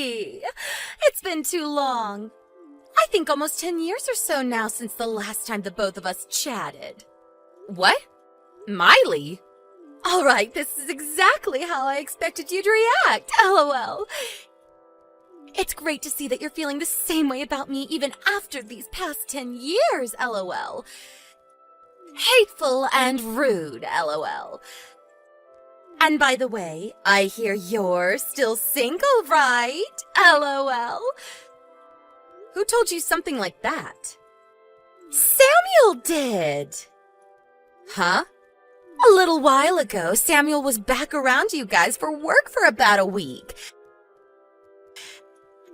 Cassie! It's been too long. I think almost 10 years or so now since the last time the both of us chatted. What? Miley? All right, this is exactly how I expected you to react, LOL. It's great to see that you're feeling the same way about me even after these past 10 years, LOL. Hateful and rude, LOL. And by the way, I hear you're still single, right? LOL. Who told you something like that? Samuel did. Huh? A little while ago, Samuel was back around you guys for work for about a week.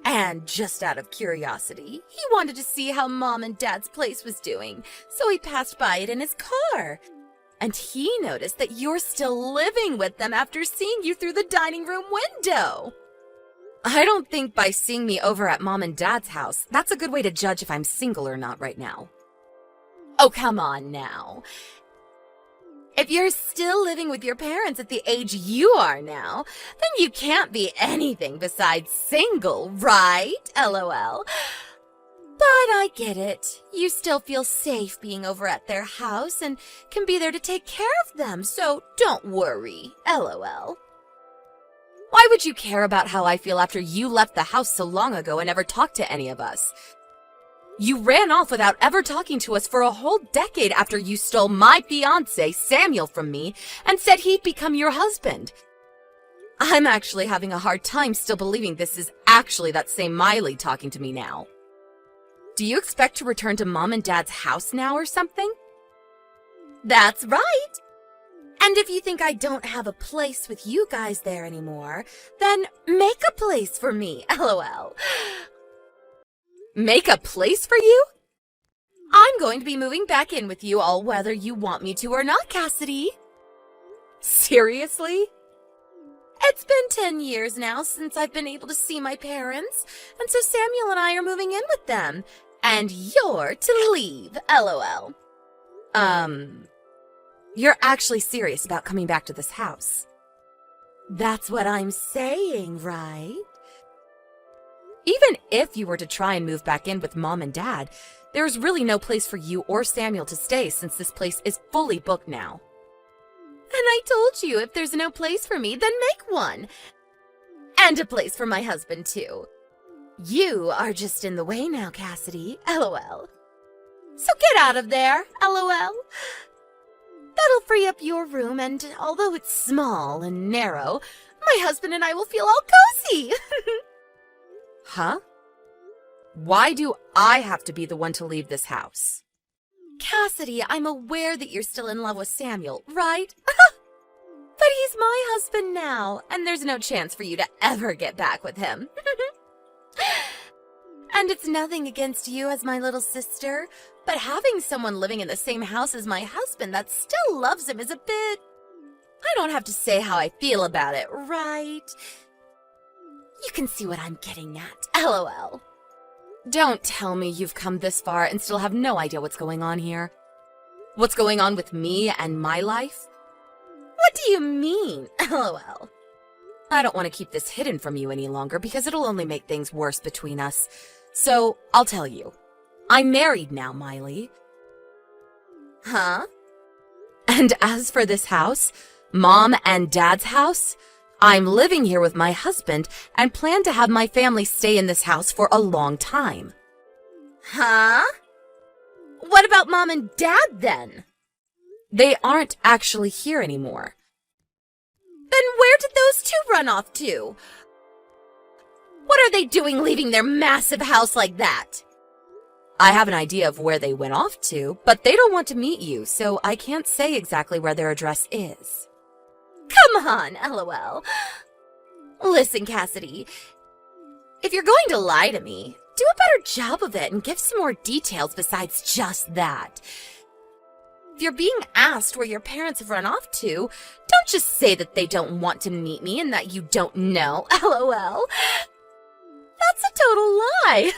And just out of curiosity, he wanted to see how Mom and Dad's place was doing, so he passed by it in his car. And he noticed that you're still living with them after seeing you through the dining room window. I don't think by seeing me over at Mom and Dad's house, that's a good way to judge if I'm single or not right now. Oh, come on now. If you're still living with your parents at the age you are now, then you can't be anything besides single, right? LOL. But I get it. You still feel safe being over at their house and can be there to take care of them, so don't worry. LOL. Why would you care about how I feel after you left the house so long ago and never talked to any of us? You ran off without ever talking to us for a whole decade after you stole my fiancé, Samuel, from me and said he'd become your husband. I'm actually having a hard time still believing this is actually that same Miley talking to me now. Do you expect to return to Mom and Dad's house now or something? That's right. And if you think I don't have a place with you guys there anymore, then make a place for me, LOL. Make a place for you? I'm going to be moving back in with you all whether you want me to or not, Cassidy. Seriously? It's been 10 years now since I've been able to see my parents, and so Samuel and I are moving in with them. And you're to leave, LOL. You're actually serious about coming back to this house? That's what I'm saying, right? Even if you were to try and move back in with Mom and Dad, there's really no place for you or Samuel to stay since this place is fully booked now. And I told you if there's no place for me, then make one. And a place for my husband, too. You are just in the way now, Cassidy, LOL. So get out of there, LOL. That'll free up your room, and although it's small and narrow, my husband and I will feel all cozy. Huh? Why do I have to be the one to leave this house? Cassidy, I'm aware that you're still in love with Samuel, right? But he's my husband now, and there's no chance for you to ever get back with him. And it's nothing against you as my little sister, but having someone living in the same house as my husband that still loves him is a bit... I don't have to say how I feel about it, right? You can see what I'm getting at, LOL. Don't tell me you've come this far and still have no idea what's going on here. What's going on with me and my life? What do you mean, LOL? I don't want to keep this hidden from you any longer because it'll only make things worse between us. So, I'll tell you. I'm married now, Miley. Huh? And as for this house, Mom and Dad's house, I'm living here with my husband and plan to have my family stay in this house for a long time. Huh? What about Mom and Dad, then? They aren't actually here anymore. Then where did those two run off to? What are they doing leaving their massive house like that? I have an idea of where they went off to, but they don't want to meet you, so I can't say exactly where their address is. Come on, LOL. Listen, Cassidy, if you're going to lie to me, do a better job of it and give some more details besides just that. If you're being asked where your parents have run off to, don't just say that they don't want to meet me and that you don't know, LOL. That's a total lie.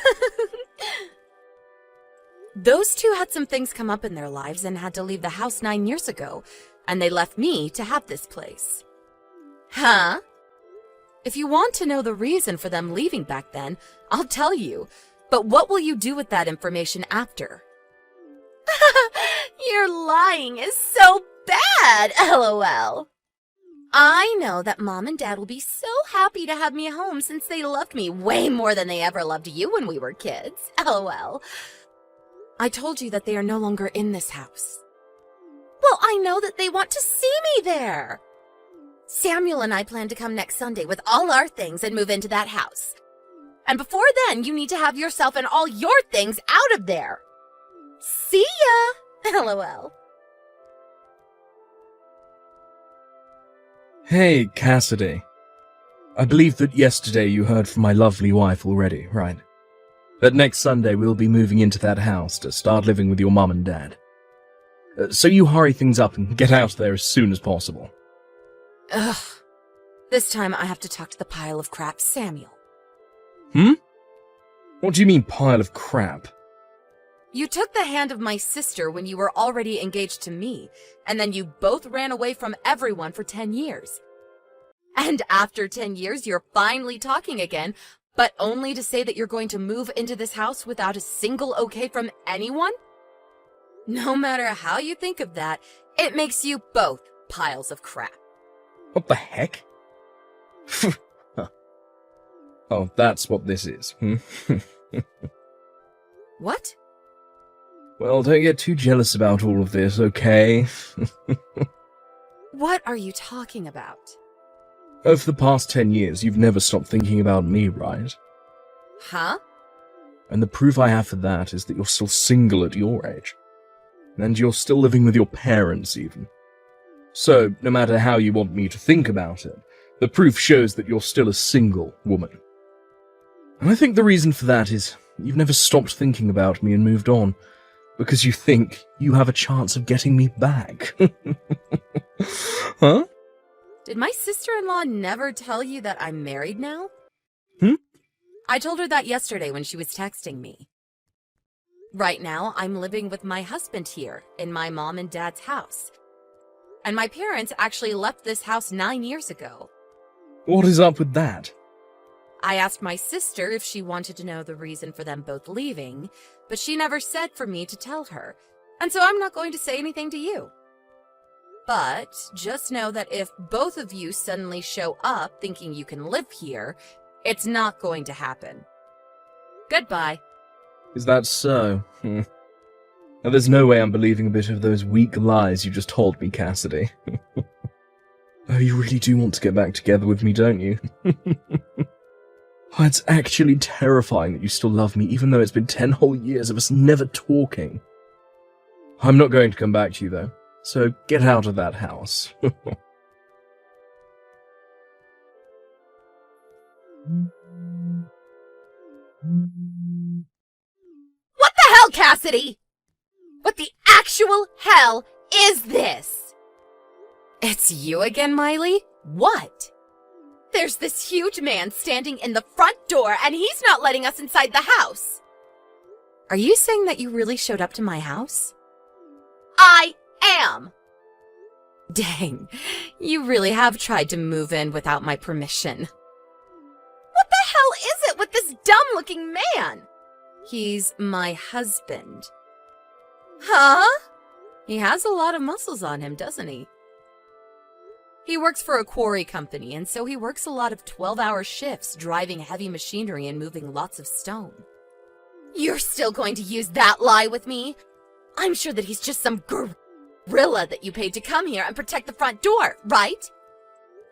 Those two had some things come up in their lives and had to leave the house 9 years ago, and they left me to have this place. Huh? If you want to know the reason for them leaving back then, I'll tell you. But what will you do with that information after? Your lying is so bad, LOL. I know that Mom and Dad will be so happy to have me home since they loved me way more than they ever loved you when we were kids, LOL. I told you that they are no longer in this house. Well, I know that they want to see me there. Samuel and I plan to come next Sunday with all our things and move into that house. And before then, you need to have yourself and all your things out of there. See ya, LOL. Hey, Cassidy. I believe that yesterday you heard from my lovely wife already, right? That next Sunday we'll be moving into that house to start living with your mum and dad. So you hurry things up and get out there as soon as possible. Ugh. This time I have to talk to the pile of crap Samuel. What do you mean, pile of crap? You took the hand of my sister when you were already engaged to me, and then you both ran away from everyone for 10 years. And after 10 years, you're finally talking again, but only to say that you're going to move into this house without a single okay from anyone? No matter how you think of that, it makes you both piles of crap. What the heck? Oh, that's what this is, What? Well, don't get too jealous about all of this, okay? What are you talking about? Over the past 10 years, you've never stopped thinking about me, right? Huh? And the proof I have for that is that you're still single at your age. And you're still living with your parents, even. So, no matter how you want me to think about it, the proof shows that you're still a single woman. And I think the reason for that is you've never stopped thinking about me and moved on, because you think you have a chance of getting me back. Huh? Did my sister-in-law never tell you that I'm married now? I told her that yesterday when she was texting me. Right now, I'm living with my husband here in my mom and dad's house. And my parents actually left this house 9 years ago. What is up with that? I asked my sister if she wanted to know the reason for them both leaving, but she never said for me to tell her, and so I'm not going to say anything to you. But just know that if both of you suddenly show up thinking you can live here, it's not going to happen. Goodbye. Is that so? Now, there's no way I'm believing a bit of those weak lies you just told me, Cassidy. Oh, you really do want to get back together with me, don't you? Oh, it's actually terrifying that you still love me, even though it's been 10 whole years of us never talking. I'm not going to come back to you, though, so get out of that house. What the hell, Cassidy? What the actual hell is this? It's you again, Miley? What? There's this huge man standing in the front door, and he's not letting us inside the house. Are you saying that you really showed up to my house? I am. Dang, you really have tried to move in without my permission. What the hell is it with this dumb-looking man? He's my husband. Huh? He has a lot of muscles on him, doesn't he? He works for a quarry company, and so he works a lot of 12-hour shifts, driving heavy machinery and moving lots of stone. You're still going to use that lie with me? I'm sure that he's just some gorilla that you paid to come here and protect the front door, right?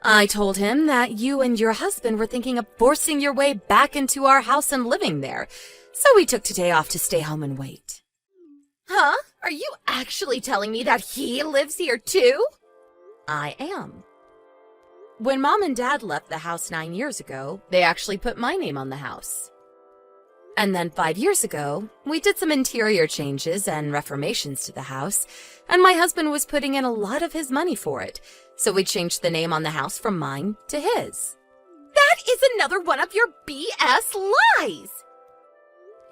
I told him that you and your husband were thinking of forcing your way back into our house and living there, so we took today off to stay home and wait. Huh? Are you actually telling me that he lives here too? I am. When Mom and Dad left the house 9 years ago, they actually put my name on the house. And then 5 years ago, we did some interior changes and reformations to the house, and my husband was putting in a lot of his money for it, so we changed the name on the house from mine to his. That is another one of your BS lies!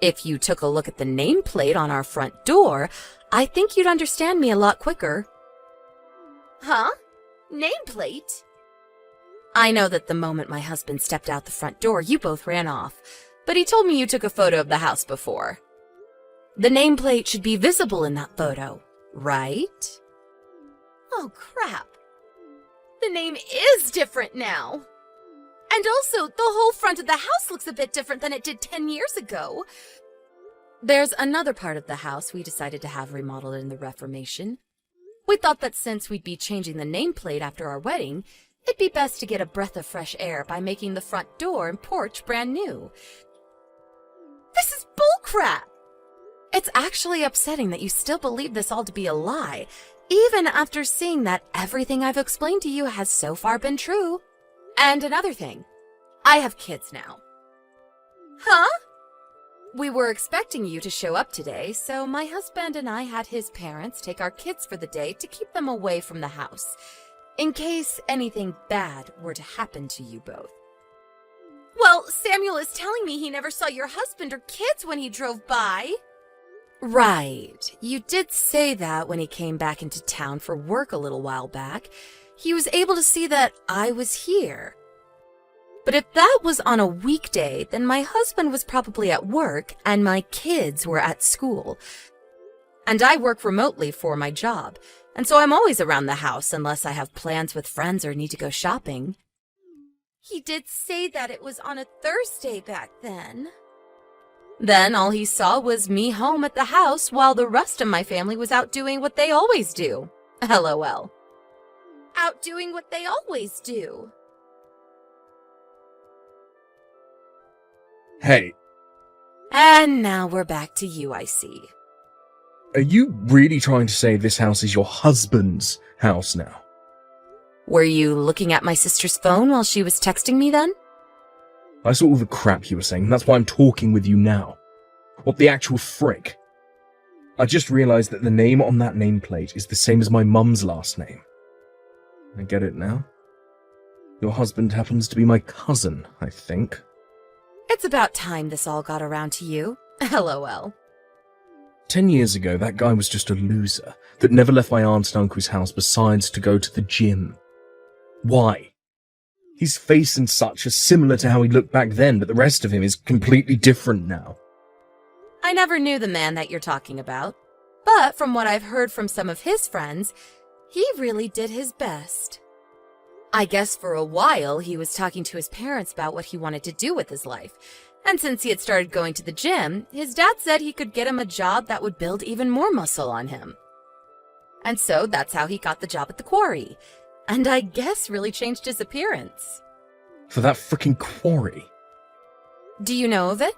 If you took a look at the nameplate on our front door, I think you'd understand me a lot quicker. Huh? Nameplate? I know that the moment my husband stepped out the front door, you both ran off, but he told me you took a photo of the house before. The nameplate should be visible in that photo, right? Oh, crap. The name is different now. And also, the whole front of the house looks a bit different than it did 10 years ago. There's another part of the house we decided to have remodeled in the Reformation. We thought that since we'd be changing the nameplate after our wedding, it'd be best to get a breath of fresh air by making the front door and porch brand new. This is bullcrap! It's actually upsetting that you still believe this all to be a lie, even after seeing that everything I've explained to you has so far been true. And another thing, I have kids now. Huh? We were expecting you to show up today, so my husband and I had his parents take our kids for the day to keep them away from the house, in case anything bad were to happen to you both. Well, Samuel is telling me he never saw your husband or kids when he drove by. Right. You did say that when he came back into town for work a little while back. He was able to see that I was here. But if that was on a weekday, then my husband was probably at work and my kids were at school. And I work remotely for my job, and so I'm always around the house unless I have plans with friends or need to go shopping. He did say that it was on a Thursday back then. Then all he saw was me home at the house while the rest of my family was out doing what they always do. LOL. Out doing what they always do. Hey. And now we're back to you, I see. Are you really trying to say this house is your husband's house now? Were you looking at my sister's phone while she was texting me then? I saw all the crap you were saying, that's why I'm talking with you now. What the actual frick? I just realized that the name on that nameplate is the same as my mum's last name. I get it now. Your husband happens to be my cousin, I think. It's about time this all got around to you. LOL. 10 years ago, that guy was just a loser that never left my aunt and uncle's house besides to go to the gym. Why? His face and such are similar to how he looked back then, but the rest of him is completely different now. I never knew the man that you're talking about, but from what I've heard from some of his friends, he really did his best. I guess for a while he was talking to his parents about what he wanted to do with his life, and since he had started going to the gym, his dad said he could get him a job that would build even more muscle on him. And so that's how he got the job at the quarry, and I guess really changed his appearance. For that frickin' quarry. Do you know of it?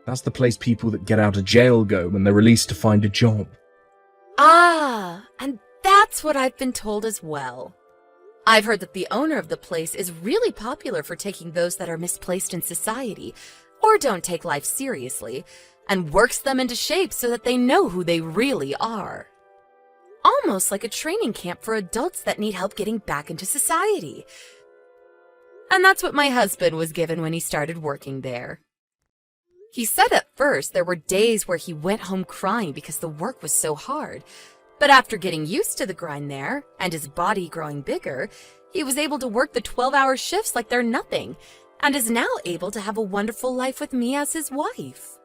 That's the place people that get out of jail go when they're released to find a job. Ah, and that's what I've been told as well. I've heard that the owner of the place is really popular for taking those that are misplaced in society, or don't take life seriously, and works them into shape so that they know who they really are. Almost like a training camp for adults that need help getting back into society. And that's what my husband was given when he started working there. He said at first there were days where he went home crying because the work was so hard, but after getting used to the grind there, and his body growing bigger, he was able to work the 12-hour shifts like they're nothing, and is now able to have a wonderful life with me as his wife.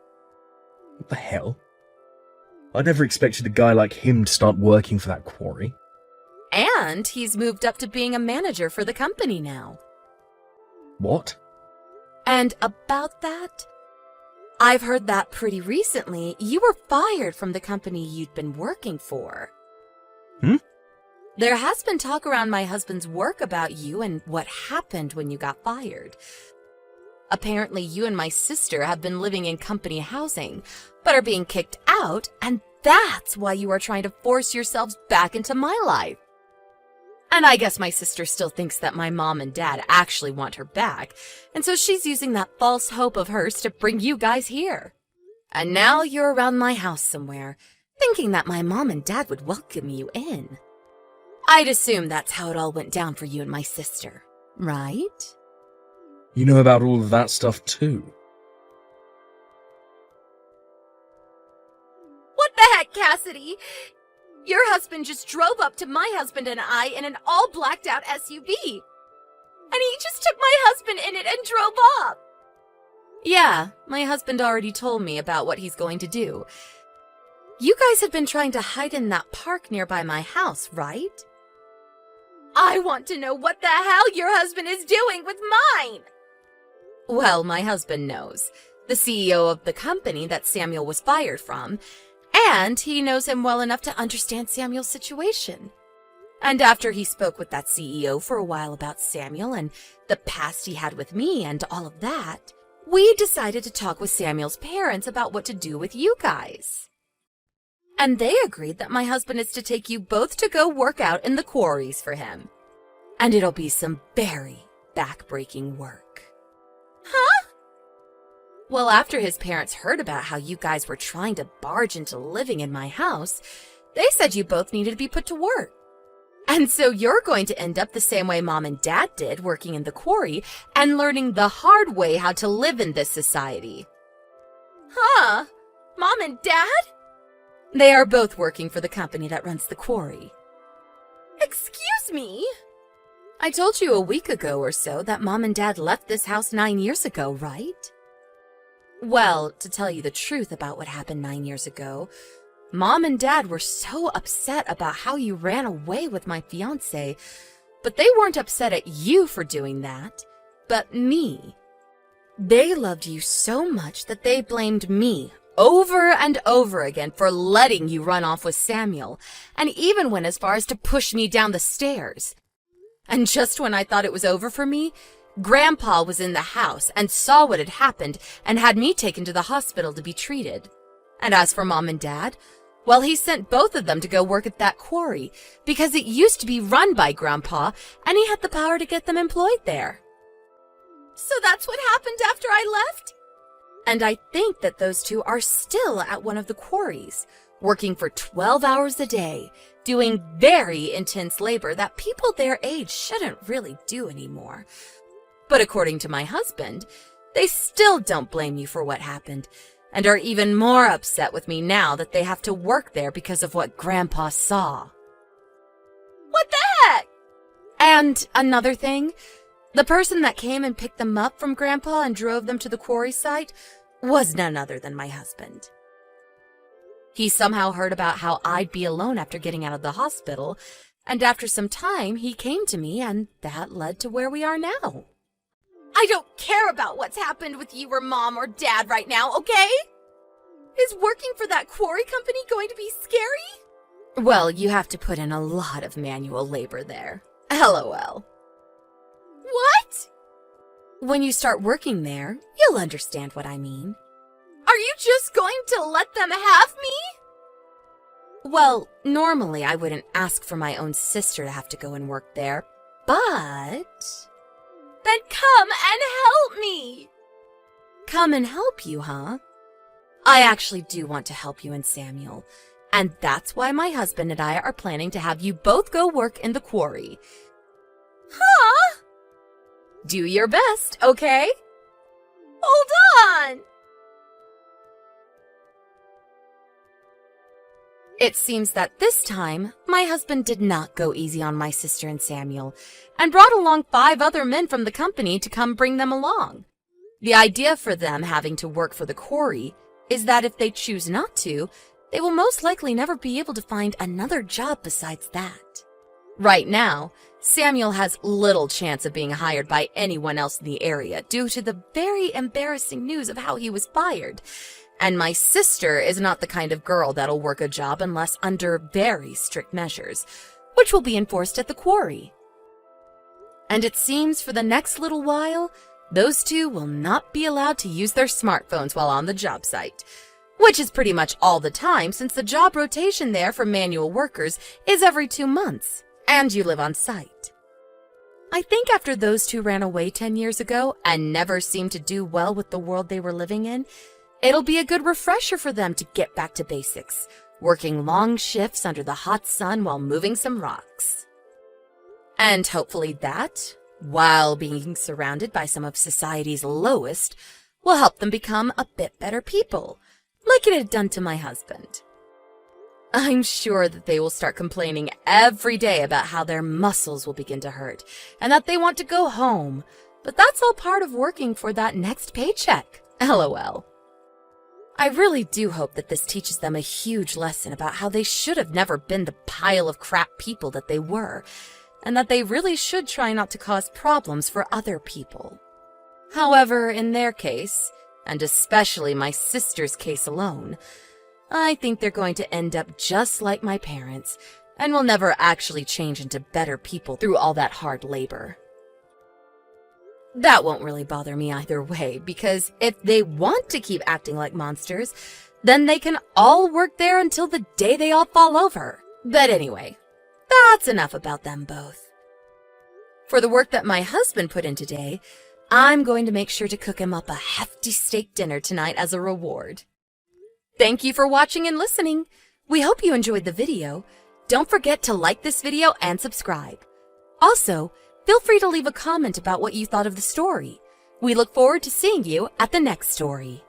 What the hell? I never expected a guy like him to start working for that quarry. And he's moved up to being a manager for the company now. What? And about that, I've heard that pretty recently you were fired from the company you'd been working for. There has been talk around my husband's work about you and what happened when you got fired. Apparently you and my sister have been living in company housing, but are being kicked out, and that's why you are trying to force yourselves back into my life. And I guess my sister still thinks that my mom and dad actually want her back, and so she's using that false hope of hers to bring you guys here. And now you're around my house somewhere, thinking that my mom and dad would welcome you in. I'd assume that's how it all went down for you and my sister, right? You know about all of that stuff too. What the heck, Cassidy? Your husband just drove up to my husband and I in an all blacked out SUV. And he just took my husband in it and drove off. Yeah, my husband already told me about what he's going to do. You guys have been trying to hide in that park nearby my house, right? I want to know what the hell your husband is doing with mine! Well, my husband knows. The CEO of the company that Samuel was fired from, and he knows him well enough to understand Samuel's situation. And after he spoke with that CEO for a while about Samuel and the past he had with me and all of that, we decided to talk with Samuel's parents about what to do with you guys. And they agreed that my husband is to take you both to go work out in the quarries for him. And it'll be some very back-breaking work. Huh? Well, after his parents heard about how you guys were trying to barge into living in my house, they said you both needed to be put to work. And so you're going to end up the same way Mom and Dad did, working in the quarry and learning the hard way how to live in this society. Huh? Mom and Dad? They are both working for the company that runs the quarry. Excuse me? I told you a week ago or so that Mom and Dad left this house 9 years ago, right? Well, to tell you the truth about what happened 9 years ago, Mom and Dad were so upset about how you ran away with my fiancé, but they weren't upset at you for doing that, but me. They loved you so much that they blamed me over and over again for letting you run off with Samuel, and even went as far as to push me down the stairs. And just when I thought it was over for me, Grandpa was in the house and saw what had happened and had me taken to the hospital to be treated. And as for Mom and Dad, well, he sent both of them to go work at that quarry because it used to be run by Grandpa and he had the power to get them employed there. So that's what happened after I left? And I think that those two are still at one of the quarries, working for 12 hours a day, doing very intense labor that people their age shouldn't really do anymore. But according to my husband, they still don't blame you for what happened, and are even more upset with me now that they have to work there because of what Grandpa saw. What the heck? And another thing, the person that came and picked them up from Grandpa and drove them to the quarry site was none other than my husband. He somehow heard about how I'd be alone after getting out of the hospital, and after some time he came to me, and that led to where we are now. I don't care about what's happened with you or Mom or Dad right now, okay? Is working for that quarry company going to be scary? Well, you have to put in a lot of manual labor there. LOL. What? When you start working there, you'll understand what I mean. Are you just going to let them have me? Well, normally I wouldn't ask for my own sister to have to go and work there, but... Then come and help me! Come and help you, huh? I actually do want to help you and Samuel, and that's why my husband and I are planning to have you both go work in the quarry. Huh? Do your best, okay? Hold on! It seems that this time, my husband did not go easy on my sister and Samuel, and brought along 5 other men from the company to come bring them along. The idea for them having to work for the quarry is that if they choose not to, they will most likely never be able to find another job besides that. Right now, Samuel has little chance of being hired by anyone else in the area due to the very embarrassing news of how he was fired. And my sister is not the kind of girl that'll work a job unless under very strict measures, which will be enforced at the quarry. And it seems for the next little while, those two will not be allowed to use their smartphones while on the job site, which is pretty much all the time since the job rotation there for manual workers is every 2 months, and you live on site. I think after those two ran away 10 years ago and never seemed to do well with the world they were living in, it'll be a good refresher for them to get back to basics, working long shifts under the hot sun while moving some rocks. And hopefully that, while being surrounded by some of society's lowest, will help them become a bit better people, like it had done to my husband. I'm sure that they will start complaining every day about how their muscles will begin to hurt and that they want to go home. But that's all part of working for that next paycheck. LOL. I really do hope that this teaches them a huge lesson about how they should have never been the pile of crap people that they were, and that they really should try not to cause problems for other people. However, in their case, and especially my sister's case alone, I think they're going to end up just like my parents, and will never actually change into better people through all that hard labor. That won't really bother me either way, because if they want to keep acting like monsters, then they can all work there until the day they all fall over. But anyway, that's enough about them both. For the work that my husband put in today, I'm going to make sure to cook him up a hefty steak dinner tonight as a reward. Thank you for watching and listening. We hope you enjoyed the video. Don't forget to like this video and subscribe. Also, feel free to leave a comment about what you thought of the story. We look forward to seeing you at the next story.